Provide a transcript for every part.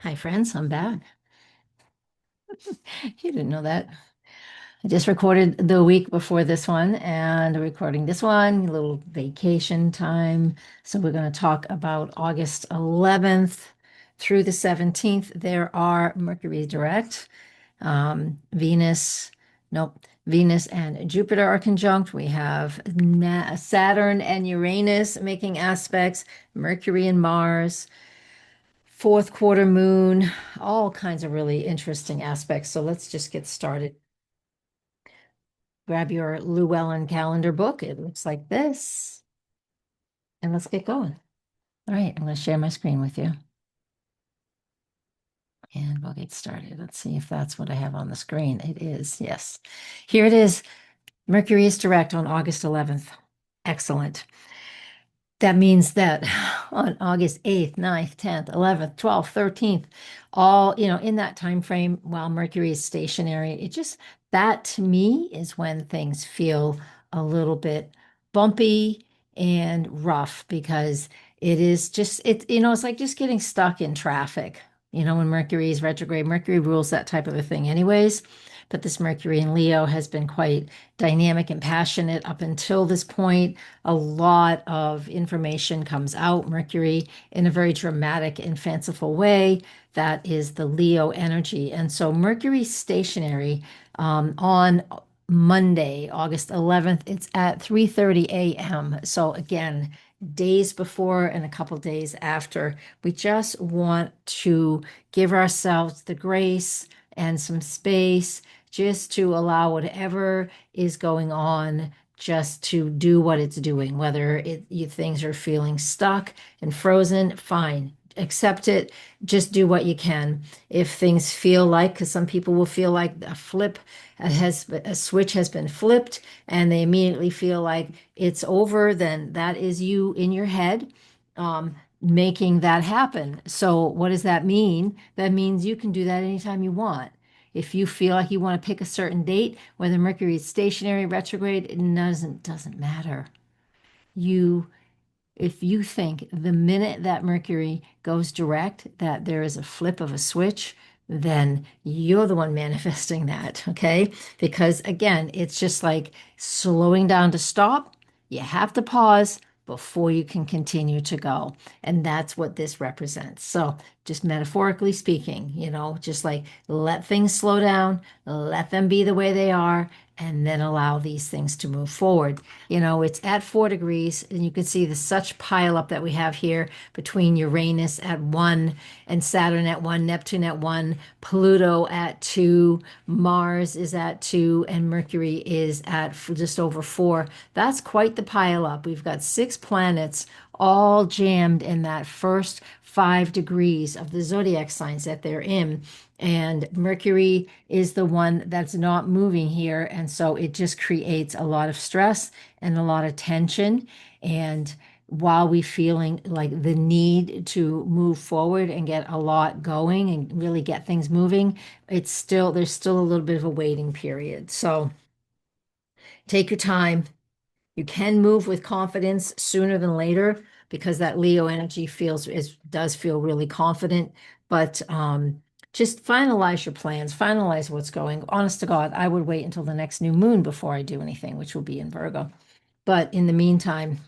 Hi, friends. I'm back. You didn't know that. I just recorded the week before this one and recording this one, a little vacation time. So we're going to talk about August 11th through the 17th. There are Mercury direct, Venus, nope, Venus and Jupiter are conjunct. We have Saturn and Uranus making aspects, Mercury and Mars. Fourth quarter moon, all kinds of really interesting aspects. So let's just get started. Grab your Llewellyn calendar book. It looks like this. And let's get going. All right, I'm going to share my screen with you. And we'll get started. Let's see if that's what I have on the screen. It is, yes. Here it is. Mercury is direct on August 11th. Excellent. That means that on August 8th, 9th, 10th, 11th, 12th, 13th, all, in that time frame while Mercury is stationary, that to me is when things feel a little bit bumpy and rough because it's like just getting stuck in traffic. When Mercury is retrograde, Mercury rules that type of a thing anyways. But this Mercury in Leo has been quite dynamic and passionate up until this point. A lot of information comes out, Mercury, in a very dramatic and fanciful way. That is the Leo energy. And so Mercury stationary on Monday, August 11th, it's at 3:30 a.m. So again, days before and a couple days after, we just want to give ourselves the grace and some space just to allow whatever is going on just to do what it's doing. Whether things are feeling stuck and frozen, fine. Accept it. Just do what you can. If things feel like, because some people will feel like a switch has been flipped and they immediately feel like it's over, then that is you in your head making that happen. So what does that mean? That means you can do that anytime you want. If you feel like you want to pick a certain date, whether Mercury is stationary, retrograde, it doesn't matter. You, if you think the minute that Mercury goes direct, that there is a flip of a switch, then you're the one manifesting that, okay? Because again, it's just like slowing down to stop. You have to pause before you can continue to go. And that's what this represents. So, just metaphorically speaking, just like let things slow down, let them be the way they are, and then allow these things to move forward. It's at 4 degrees, and you can see the such pile up that we have here between Uranus at 1 and Saturn at 1, Neptune at 1, Pluto at 2, Mars is at 2, and Mercury is at just over 4. That's quite the pile up. We've got 6 planets all jammed in that first 5 degrees of the zodiac signs that they're in. And Mercury is the one that's not moving here. And so it just creates a lot of stress and a lot of tension. And while we feeling like the need to move forward and get a lot going and really get things moving, there's still a little bit of a waiting period. So take your time. You can move with confidence sooner than later because that Leo energy does feel really confident. But just finalize your plans, finalize what's going. Honest to God, I would wait until the next new moon before I do anything, which will be in Virgo. But in the meantime,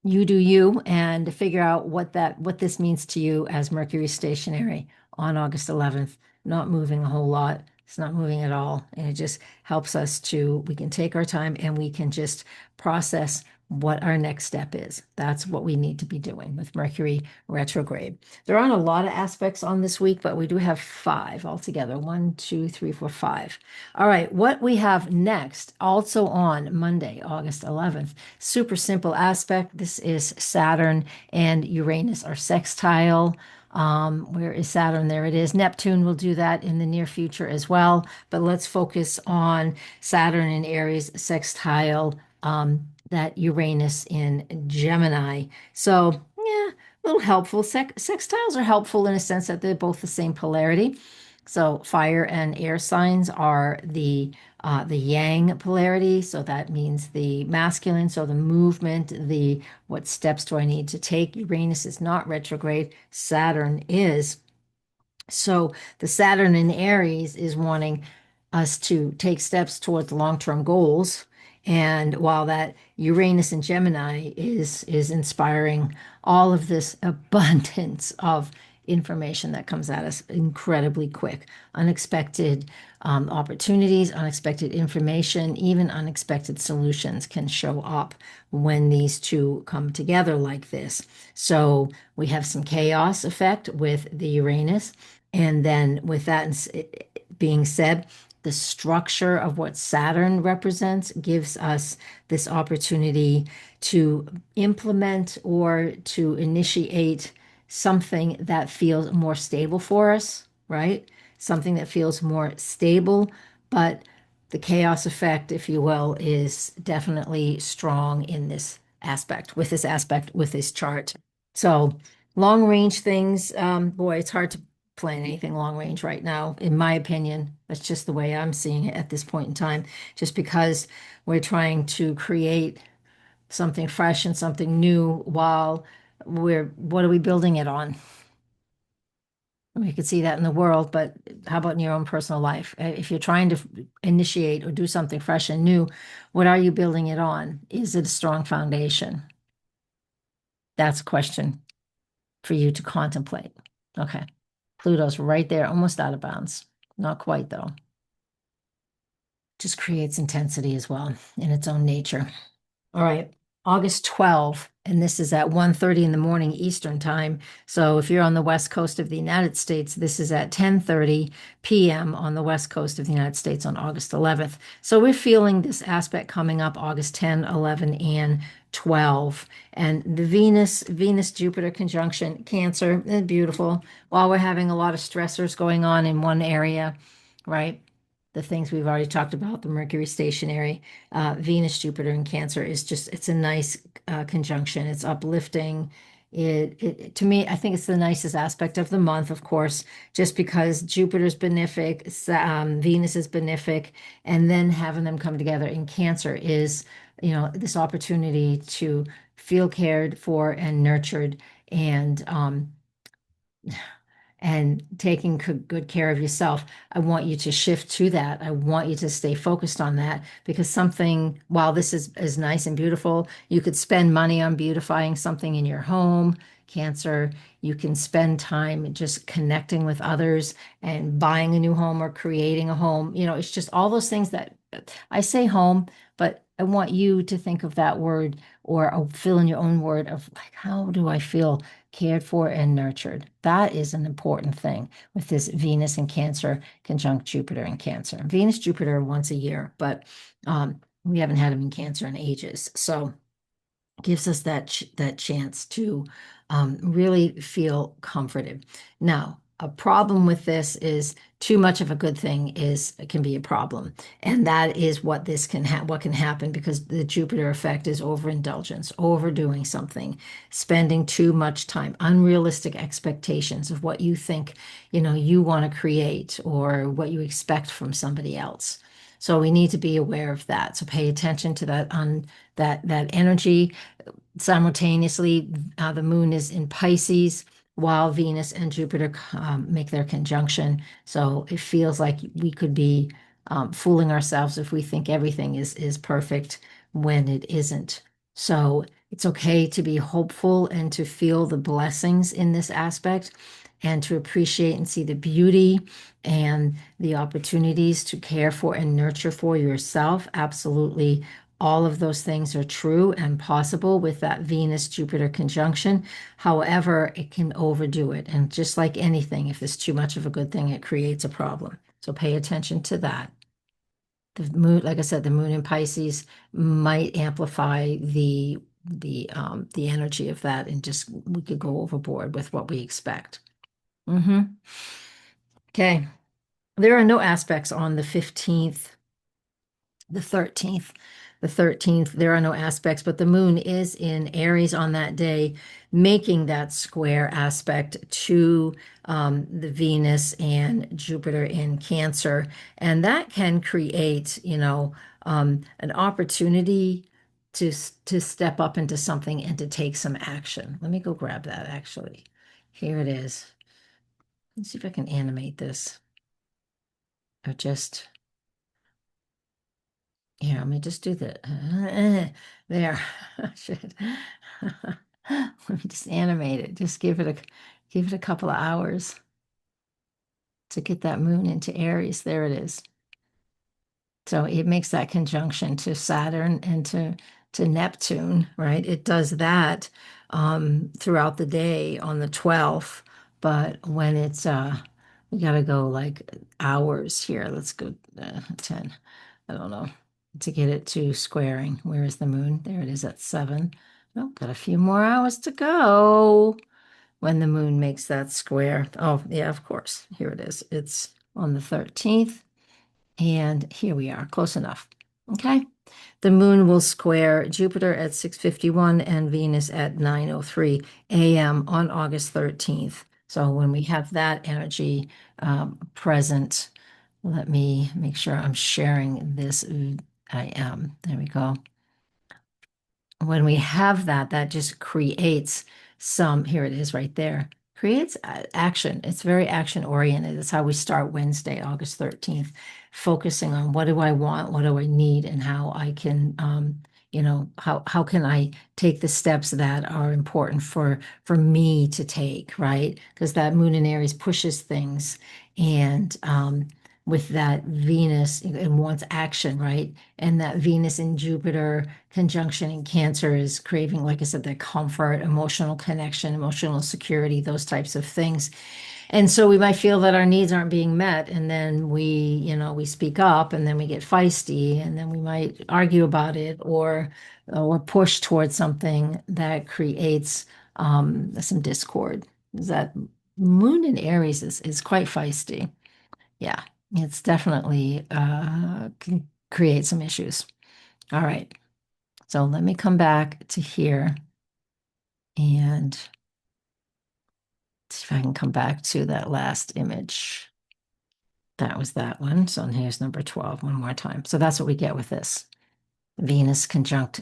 you do you and figure out what this means to you as Mercury stationary on August 11th, not moving a whole lot. It's not moving at all. And it just helps us we can take our time and we can just process what our next step is. That's what we need to be doing with Mercury retrograde. There aren't a lot of aspects on this week, but we do have 5 altogether. 1, 2, 3, 4, 5. All right, what we have next, also on Monday, August 11th, super simple aspect. This is Saturn and Uranus are sextile. Where is Saturn? There it is. Neptune will do that in the near future as well. But let's focus on Saturn and Aries sextile, that Uranus in Gemini. So, yeah, a little helpful. Sextiles are helpful in a sense that they're both the same polarity. So, fire and air signs are the the yang polarity. So that means the masculine, so the movement, the what steps do I need to take? Uranus is not retrograde, Saturn is. So the Saturn in Aries is wanting us to take steps towards long-term goals. And while that Uranus in Gemini is inspiring all of this abundance of information that comes at us incredibly quick, unexpected opportunities, unexpected information, even unexpected solutions can show up when these two come together like this. So we have some chaos effect with the Uranus. And then, with that being said, the structure of what Saturn represents gives us this opportunity to implement or to initiate something that feels more stable for us, right? Something that feels more stable, but the chaos effect, if you will, is definitely strong in this aspect, with this chart. So, long range things, boy, it's hard to plan anything long range right now, in my opinion. That's just the way I'm seeing it at this point in time, just because we're trying to create something fresh and something new while what are we building it on? We could see that in the world, but how about in your own personal life? If you're trying to initiate or do something fresh and new, what are you building it on? Is it a strong foundation? That's a question for you to contemplate. Okay. Pluto's right there, almost out of bounds. Not quite, though. Just creates intensity as well in its own nature. All right, August 12th, and this is at 1:30 in the morning Eastern time. So if you're on the west coast of the United States, this is at 10:30 p.m. on the west coast of the United States on August 11th. So we're feeling this aspect coming up August 10, 11, and 12. And the Venus Jupiter conjunction, Cancer, beautiful. While we're having a lot of stressors going on in one area, right? The things we've already talked about, the Mercury stationary, Venus, Jupiter, and Cancer is just, it's a nice conjunction. It's uplifting. To me, I think it's the nicest aspect of the month, of course, just because Jupiter's benefic, Venus is benefic, and then having them come together in Cancer is, this opportunity to feel cared for and nurtured and taking good care of yourself. I want you to shift to that. I want you to stay focused on that because while this is nice and beautiful, you could spend money on beautifying something in your home, Cancer. You can spend time just connecting with others and buying a new home or creating a home. It's just all those things that I say home, but I want you to think of that word or fill in your own word of like, how do I feel cared for and nurtured? That is an important thing with this Venus and Cancer conjunct Jupiter and Cancer. Venus, Jupiter once a year, but we haven't had them in Cancer in ages. So gives us that chance to really feel comforted. Now, a problem with this is too much of a good thing can be a problem, and that is what can happen because the Jupiter effect is overindulgence, overdoing something, spending too much time, unrealistic expectations of what you think you want to create or what you expect from somebody else. So we need to be aware of that. So pay attention to that energy. Simultaneously, the moon is in Pisces while Venus and Jupiter make their conjunction. So it feels like we could be fooling ourselves if we think everything is perfect when it isn't. So it's okay to be hopeful and to feel the blessings in this aspect and to appreciate and see the beauty and the opportunities to care for and nurture for yourself. Absolutely, all of those things are true and possible with that Venus Jupiter conjunction. However, it can overdo it. And just like anything, if it's too much of a good thing, it creates a problem. So pay attention to that. The moon, like I said, the moon in Pisces might amplify the energy of that, and just we could go overboard with what we expect. Okay. There are no aspects on the 15th, the 13th, the 13th, there are no aspects, but the moon is in Aries on that day, making that square aspect to the Venus and Jupiter in Cancer. And that can create, an opportunity to step up into something and to take some action. Let me go grab that actually. Here it is. Let's see if I can animate this. Or just here, let me just do the there. Shit. Let me just animate it. Just give it a couple of hours to get that moon into Aries. There it is. So it makes that conjunction to Saturn and to Neptune, right? It does that throughout the day on the 12th, but when it's we gotta go like hours here. Let's go 10. I don't know to get it to squaring. Where is the moon? There it is at 7. Oh, got a few more hours to go when the moon makes that square. Oh, yeah, of course. Here it is. It's on the 13th. And here we are, close enough. Okay. The moon will square Jupiter at 6:51 and Venus at 9:03 a.m. on August 13th. So when we have that energy present, let me make sure I'm sharing this. I am. There we go. When we have that, that just creates some, here it is right there, creates action. It's very action oriented. That's how we start Wednesday, August 13th, focusing on what do I want, what do I need, and how I can, how can I take the steps that are important for me to take, right? Because that moon in Aries pushes things, and with that Venus, it wants action, right? And that Venus and Jupiter conjunction in Cancer is craving, like I said, the comfort, emotional connection, emotional security, those types of things. And so we might feel that our needs aren't being met, and then we speak up, and then we get feisty, and then we might argue about it or push towards something that creates some discord. That moon in Aries is quite feisty. Yeah, it's definitely can create some issues. All right. So let me come back to here and see if I can come back to that last image. That was that one. So here's number 12 one more time. So that's what we get with this. Venus conjunct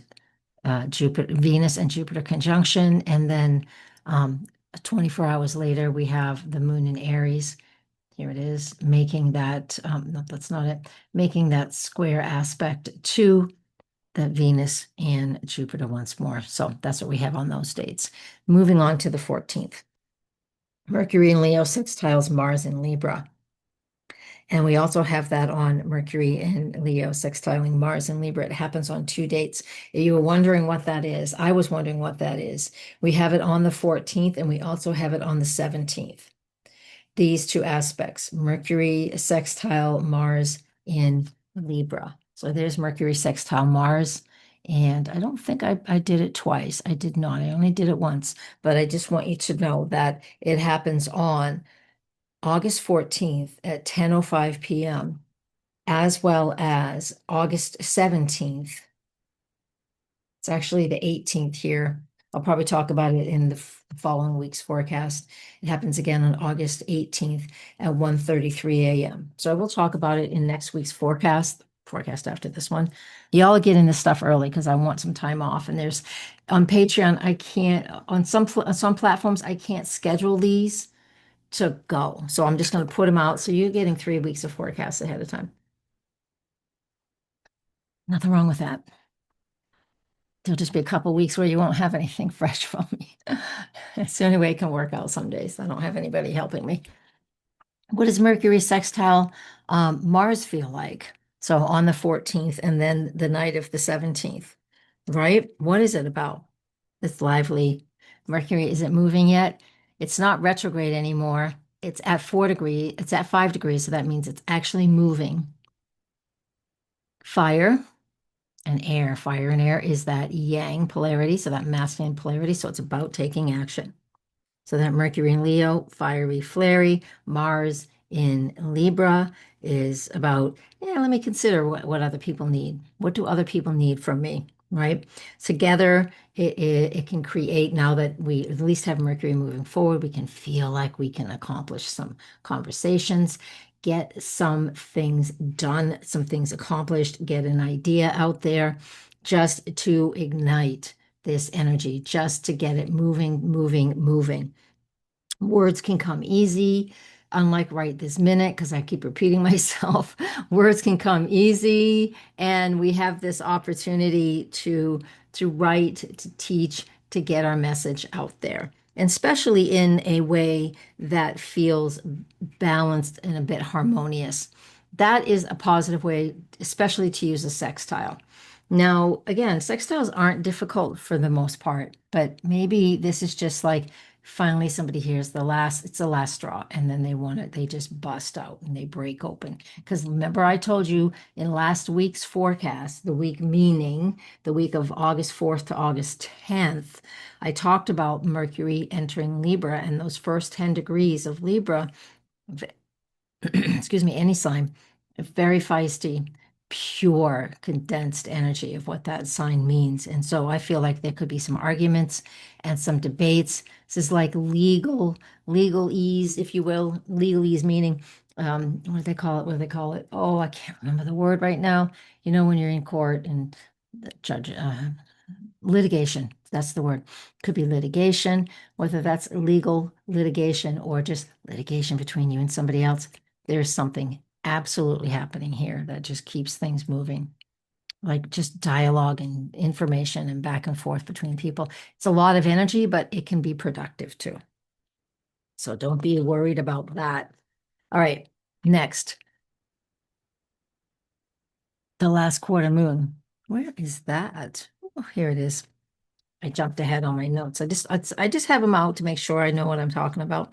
Jupiter, Venus and Jupiter conjunction. And then 24 hours later, we have the moon in Aries. Here it is, making that, no, that's not it, making that square aspect to that Venus and Jupiter once more. So that's what we have on those dates. Moving on to the 14th. Mercury in Leo sextiles Mars in Libra. And we also have that on Mercury in Leo sextiling Mars in Libra. It happens on 2 dates. If you were wondering what that is, I was wondering what that is. We have it on the 14th and we also have it on the 17th. These two aspects, Mercury sextile Mars in Libra. So there's Mercury sextile Mars. And I don't think I did it twice. I did not. I only did it once. But I just want you to know that it happens on August 14th at 10:05 p.m., as well as August 17th. It's actually the 18th here. I'll probably talk about it in the following week's forecast. It happens again on August 18th at 1:33 a.m. So I will talk about it in next week's forecast after this one. Y'all are getting this stuff early because I want some time off. And there's on Patreon, I can't, on some platforms, I can't schedule these to go. So I'm just going to put them out. So you're getting 3 weeks of forecasts ahead of time. Nothing wrong with that. There'll just be a couple weeks where you won't have anything fresh from me. It's the only way it can work out some days. I don't have anybody helping me. What does Mercury sextile Mars feel like? So on the 14th and then the night of the 17th, right? What is it about? It's lively. Mercury isn't moving yet. It's not retrograde anymore. It's at 4 degrees. It's at 5 degrees. So that means it's actually moving. Fire and air. Fire and air is that yang polarity, so that masculine polarity. So it's about taking action. So that Mercury in Leo, fiery, flary, Mars in Libra is about, yeah, let me consider what other people need. What do other people need from me, right? Together, it can create, now that we at least have Mercury moving forward, we can feel like we can accomplish some conversations, get some things done, some things accomplished, get an idea out there just to ignite this energy, just to get it moving, moving, moving. Words can come easy, unlike right this minute, because I keep repeating myself. Words can come easy, and we have this opportunity to write, to teach, to get our message out there, and especially in a way that feels balanced and a bit harmonious. That is a positive way, especially to use a sextile. Now, again, sextiles aren't difficult for the most part, but maybe this is just like finally somebody hears it's the last straw, and then they just bust out and they break open. Because remember, I told you in last week's forecast, the week meaning the week of August 4th to August 10th, I talked about Mercury entering Libra, and those first 10 degrees of Libra, excuse me, any sign, very feisty, pure, condensed energy of what that sign means. And so I feel like there could be some arguments and some debates. This is like legalese, if you will. Legalese meaning, what do they call it? What do they call it? Oh, I can't remember the word right now. You know, when you're in court and the judge, litigation, that's the word. Could be litigation, whether that's legal litigation or just litigation between you and somebody else. There's something absolutely happening here that just keeps things moving, like just dialogue and information and back and forth between people. It's a lot of energy, but it can be productive too. So don't be worried about that. All right, next, the last quarter moon. Where is that? Oh, here it is. I jumped ahead on my notes. I just have them out to make sure I know what I'm talking about.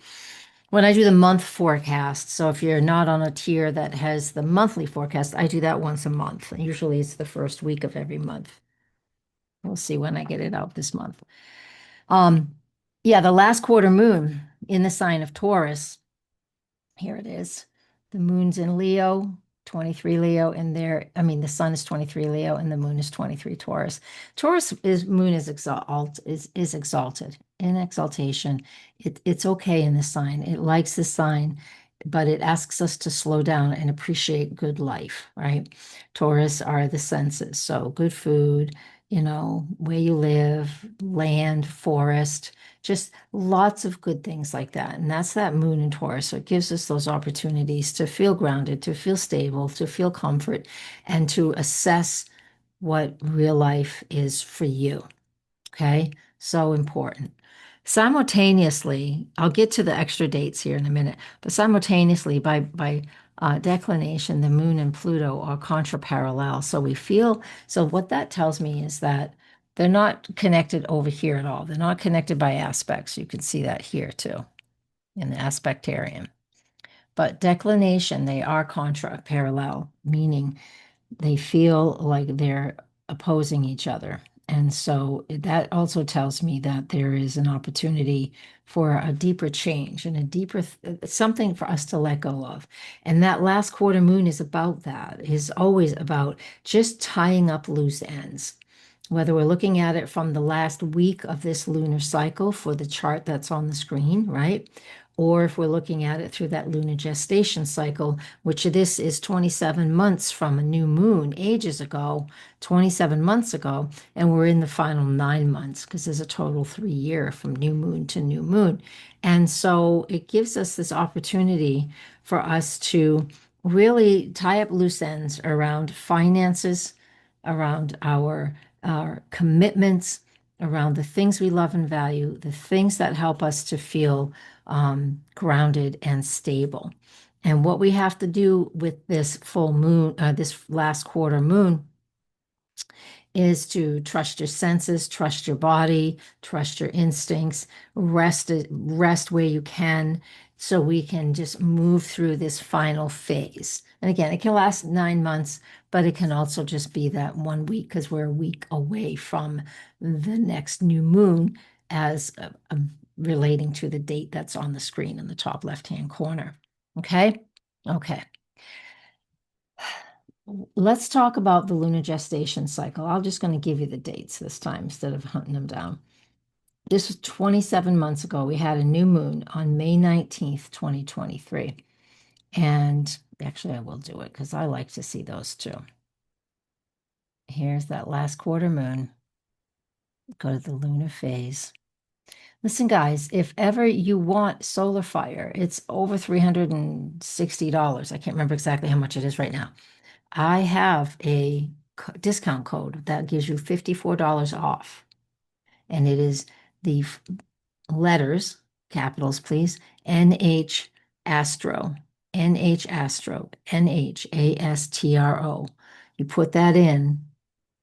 When I do the month forecast, so if you're not on a tier that has the monthly forecast, I do that once a month. Usually it's the first week of every month. We'll see when I get it out this month. Um, yeah, the last quarter moon in the sign of Taurus. Here it is. The moon's in Leo, 23 Leo, and the sun is 23 Leo and the moon is 23 Taurus. Moon is exalted in exaltation. It's okay in the sign. It likes the sign, but it asks us to slow down and appreciate good life, right? Taurus are the senses. So good food, where you live, land, forest, just lots of good things like that. And that's that moon in Taurus. So it gives us those opportunities to feel grounded, to feel stable, to feel comfort, and to assess what real life is for you. Okay. So important. Simultaneously, I'll get to the extra dates here in a minute, but simultaneously, by declination, the moon and Pluto are contraparallel. So what that tells me is that they're not connected over here at all. They're not connected by aspects. You can see that here too in the aspectarium. But declination, they are contraparallel, meaning they feel like they're opposing each other. And so that also tells me that there is an opportunity for a deeper change and a deeper something for us to let go of. And that last quarter moon is about that, is always about just tying up loose ends. Whether we're looking at it from the last week of this lunar cycle for the chart that's on the screen, right? Or if we're looking at it through that lunar gestation cycle, which this is 27 months from a new moon ages ago, 27 months ago, and we're in the final 9 months because there's a total 3 year from new moon to new moon. And so it gives us this opportunity for us to really tie up loose ends around finances, around our commitments, around the things we love and value, the things that help us to feel grounded and stable. And what we have to do with this full moon, this last quarter moon, is to trust your senses, trust your body, trust your instincts, rest where you can, so we can just move through this final phase. And again, it can last 9 months, but it can also just be that 1 week because we're a week away from the next new moon as relating to the date that's on the screen in the top left-hand corner. Okay? Okay. Let's talk about the lunar gestation cycle. I'm just going to give you the dates this time instead of hunting them down. This was 27 months ago. We had a new moon on May 19th, 2023. And actually, I will do it because I like to see those too. Here's that last quarter moon. Go to the lunar phase. Listen, guys, if ever you want solar fire, it's over $360. I can't remember exactly how much it is right now. I have a discount code that gives you $54 off. And it is the letters, capitals, please, NH Astro, NH Astro, NHASTRO. You put that in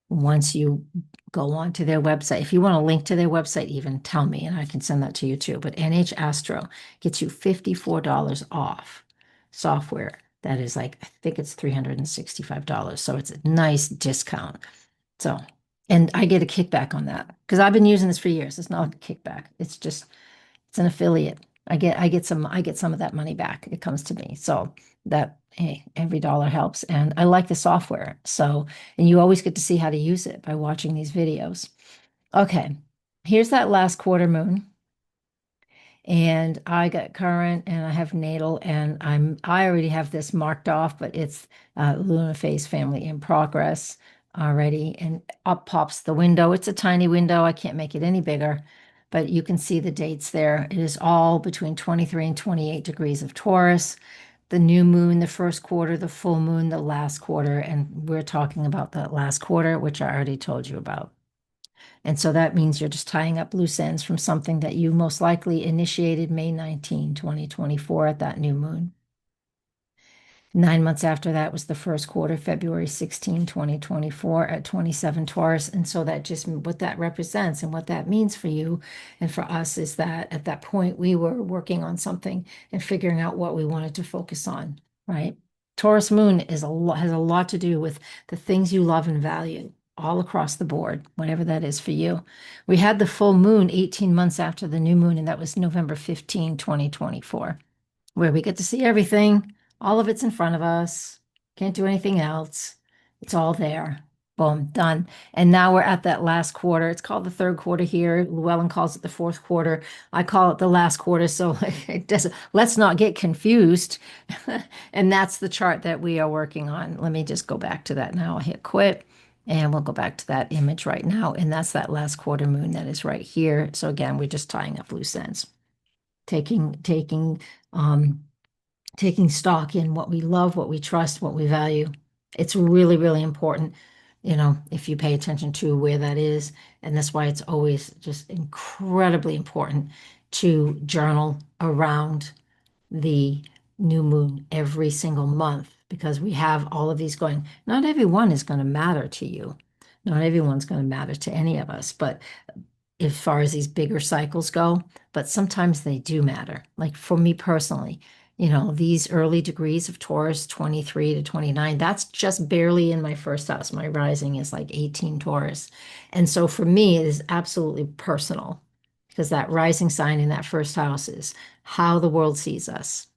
once you go onto their website. If you want a link to their website, even tell me and I can send that to you too. But NH Astro gets you $54 off software. That is like, I think it's $365. So it's a nice discount. So, and I get a kickback on that because I've been using this for years. It's not a kickback. It's just, it's an affiliate. I get some of that money back. It comes to me. So that, hey, every dollar helps. And I like the software. So, and you always get to see how to use it by watching these videos. Okay. Here's that last quarter moon. And I got current and I have natal and I already have this marked off, but it's lunar phase family in progress already. And up pops the window. It's a tiny window. I can't make it any bigger, but you can see the dates there. It is all between 23 and 28 degrees of Taurus. The new moon, the first quarter, the full moon, the last quarter. And we're talking about that last quarter, which I already told you about. And so that means you're just tying up loose ends from something that you most likely initiated May 19, 2024 at that new moon. 9 months after that was the first quarter, February 16, 2024 at 27 Taurus. And so that just what that represents and what that means for you and for us is that at that point we were working on something and figuring out what we wanted to focus on, right? Taurus moon has a lot to do with the things you love and value all across the board, whatever that is for you. We had the full moon 18 months after the new moon, and that was November 15, 2024, where we get to see everything. All of it's in front of us. Can't do anything else. It's all there. Boom, done. And now we're at that last quarter. It's called the third quarter here. Llewellyn calls it the fourth quarter. I call it the last quarter. So it doesn't, let's not get confused. And that's the chart that we are working on. Let me just go back to that now. I'll hit quit. And we'll go back to that image right now. And that's that last quarter moon that is right here. So again, we're just tying up loose ends, um, taking stock in what we love, what we trust, what we value. It's really, really important, if you pay attention to where that is. And that's why it's always just incredibly important to journal around the new moon every single month because we have all of these going. Not everyone is going to matter to you. Not everyone's going to matter to any of us, but as far as these bigger cycles go, but sometimes they do matter. Like for me personally, these early degrees of Taurus, 23 to 29, that's just barely in my first house. My rising is like 18 Taurus. And so for me, it is absolutely personal because that rising sign in that first house is how the world sees us,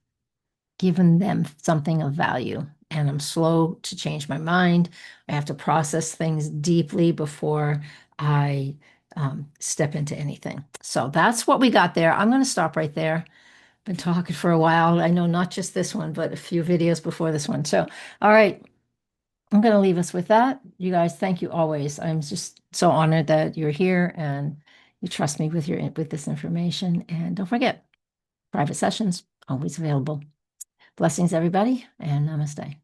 giving them something of value. And I'm slow to change my mind. I have to process things deeply before I step into anything. So that's what we got there. I'm going to stop right there. Been talking for a while. I know not just this one, but a few videos before this one. So, all right, I'm going to leave us with that. You guys, thank you always. I'm just so honored that you're here and you trust me with this information. And don't forget, private sessions always available. Blessings, everybody, and namaste.